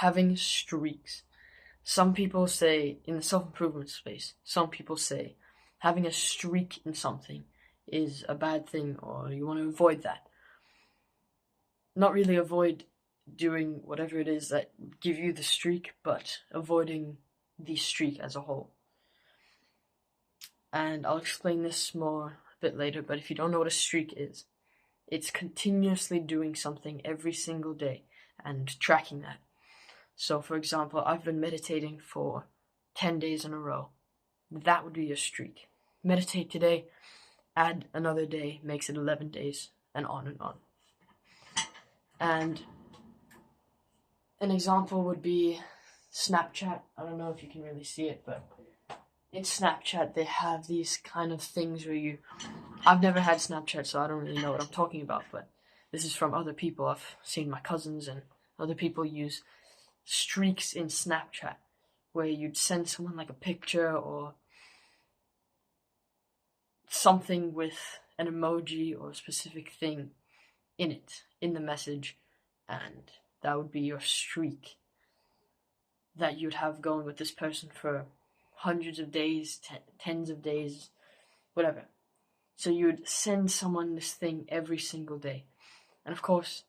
having streaks. Some people say, in the self-improvement space, some people say having a streak in something is a bad thing, or you want to avoid that. Not really avoid doing whatever it is that give you the streak, but avoiding the streak as a whole. And I'll explain this more a bit later, but if you don't know what a streak is, it's continuously doing something every single day and tracking that. So, for example, I've been meditating for 10 days in a row. That would be a streak. Meditate today, add another day, makes it 11 days, and on and on. And an example would be Snapchat. I don't know if you can really see it, but in Snapchat they have these kind of things where I've never had Snapchat, so I don't really know what I'm talking about, but this is from other people. I've seen my cousins and other people use streaks in Snapchat, where you'd send someone like a picture or something with an emoji or a specific thing in it, in the message, and that would be your streak that you'd have going with this person for hundreds of days, tens of days, whatever. So you would send someone this thing every single day. And of course,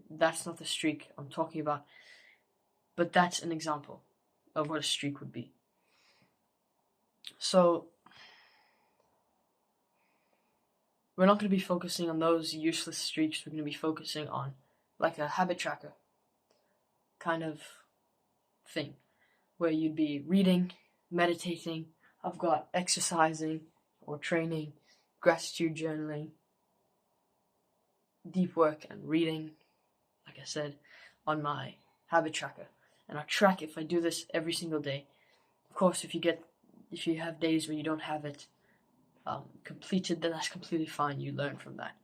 that's not the streak I'm talking about, but that's an example of what a streak would be. So we're not going to be focusing on those useless streaks. We're going to be focusing on like a habit tracker kind of thing, where you'd be reading, meditating, I've got exercising or training, gratitude journaling, deep work, and reading, like I said, on my habit tracker. And I track if I do this every single day. Of course, if you have days where you don't have it completed, then that's completely fine. You learn from that.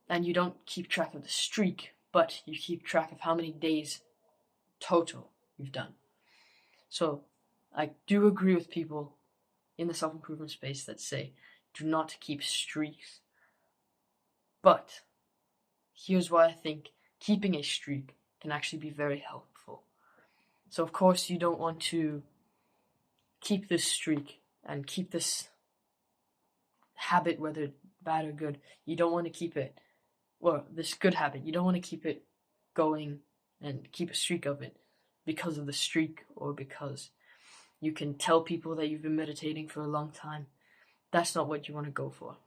And you don't keep track of the streak, but you keep track of how many days total you've done. So I do agree with people in the self-improvement space that say do not keep streaks. But here's why I think keeping a streak can actually be very helpful. So of course you don't want to keep this streak and keep this habit, whether bad or good. You don't want to keep it, or this good habit, you don't want to keep it going and keep a streak of it because of the streak, or because you can tell people that you've been meditating for a long time. That's not what you want to go for.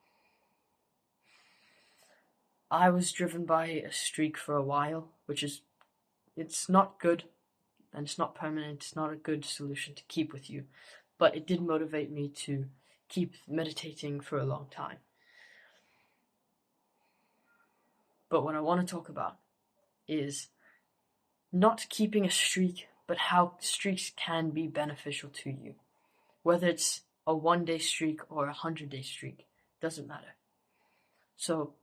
I was driven by a streak for a while, it's not good, and it's not permanent. It's not a good solution to keep with you, but it did motivate me to keep meditating for a long time. But what I want to talk about is not keeping a streak, but how streaks can be beneficial to you. Whether it's a 1-day streak or a 100-day streak, doesn't matter. So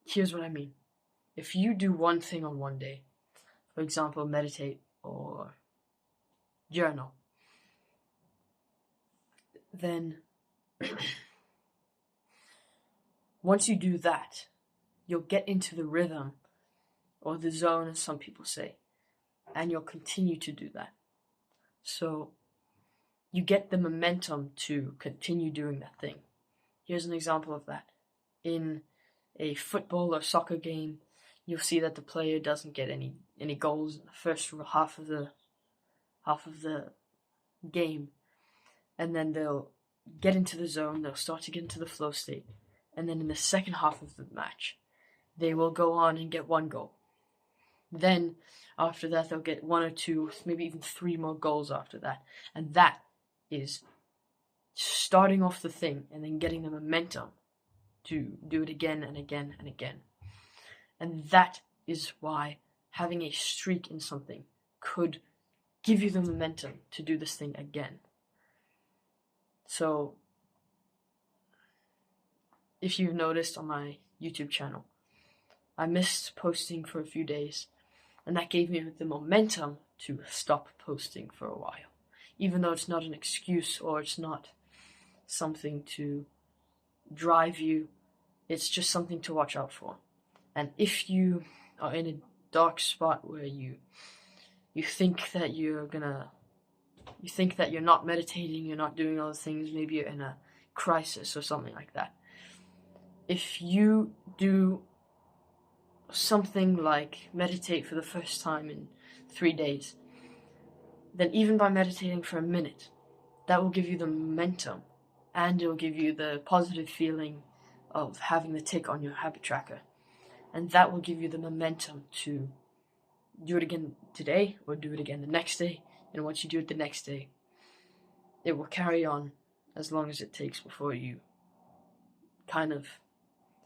here's what I mean. If you do one thing on one day, for example, meditate or journal, then once you do that, you'll get into the rhythm, or the zone as some people say, and you'll continue to do that. So you get the momentum to continue doing that thing. Here's an example of that. In a football or soccer game, you'll see that the player doesn't get any goals in the first half of the game, and then they'll get into the zone, they'll start to get into the flow state, and then in the second half of the match, they will go on and get 1 goal. Then after that, they'll get 1 or 2, maybe even 3 more goals after that, and that is starting off the thing and then getting the momentum to do it again and again and again. And that is why having a streak in something could give you the momentum to do this thing again. So if you've noticed on my YouTube channel, I missed posting for a few days, and that gave me the momentum to stop posting for a while. Even though it's not an excuse, or it's not something to drive you, it's just something to watch out for. And if you are in a dark spot where you you think that you're not meditating, you're not doing all the things, maybe you're in a crisis or something like that. If you do something like meditate for the first time in 3 days, then even by meditating for a minute, that will give you the momentum, and it will give you the positive feeling of having the tick on your habit tracker. And that will give you the momentum to do it again today, or do it again the next day. And once you do it the next day, it will carry on as long as it takes before you kind of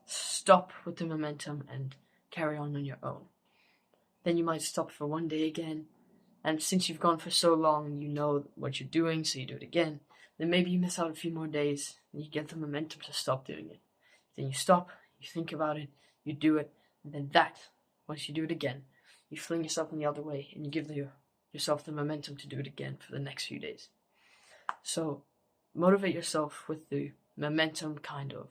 stop with the momentum and carry on your own. Then you might stop for 1 day again, and since you've gone for so long, you know what you're doing, so you do it again. Then maybe you miss out a few more days, and you get the momentum to stop doing it. Then you stop, you think about it, you do it, and then once you do it again, you fling yourself in the other way, and you give yourself the momentum to do it again for the next few days. So, motivate yourself with the momentum kind of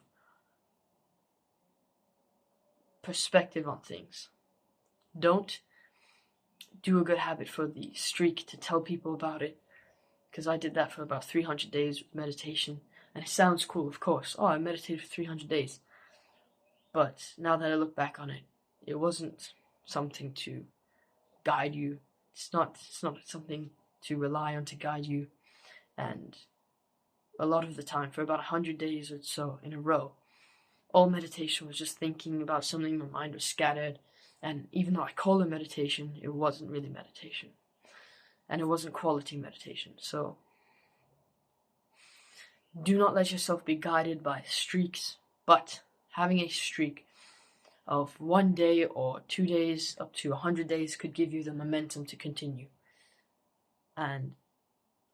perspective on things. Don't do a good habit for the streak to tell people about it, because I did that for about 300 days with meditation, and it sounds cool, of course. Oh, I meditated for 300 days. But now that I look back on it, it wasn't something to guide you. It's not something to rely on to guide you. And a lot of the time, for about 100 days or so in a row, all meditation was just thinking about something. My mind was scattered, and even though I call it meditation, it wasn't really meditation, and it wasn't quality meditation. So do not let yourself be guided by streaks, but having a streak of 1 day or 2 days up to 100 days could give you the momentum to continue. And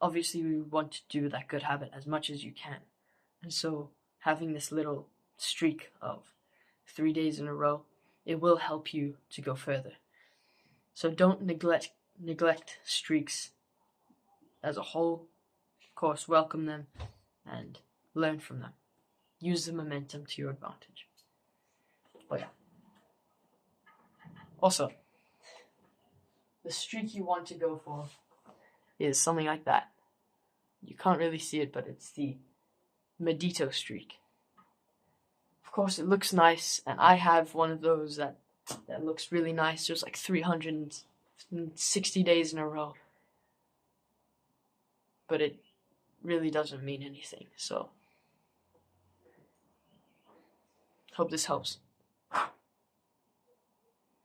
obviously we want to do that good habit as much as you can. And so having this little streak of 3 days in a row, it will help you to go further. So don't neglect streaks as a whole. Of course, welcome them and learn from them. Use the momentum to your advantage. Oh yeah. Also, the streak you want to go for is something like that. You can't really see it, but it's the Medito streak. Of course, it looks nice, and I have one of those that looks really nice. There's like 360 days in a row. But it really doesn't mean anything, so hope this helps.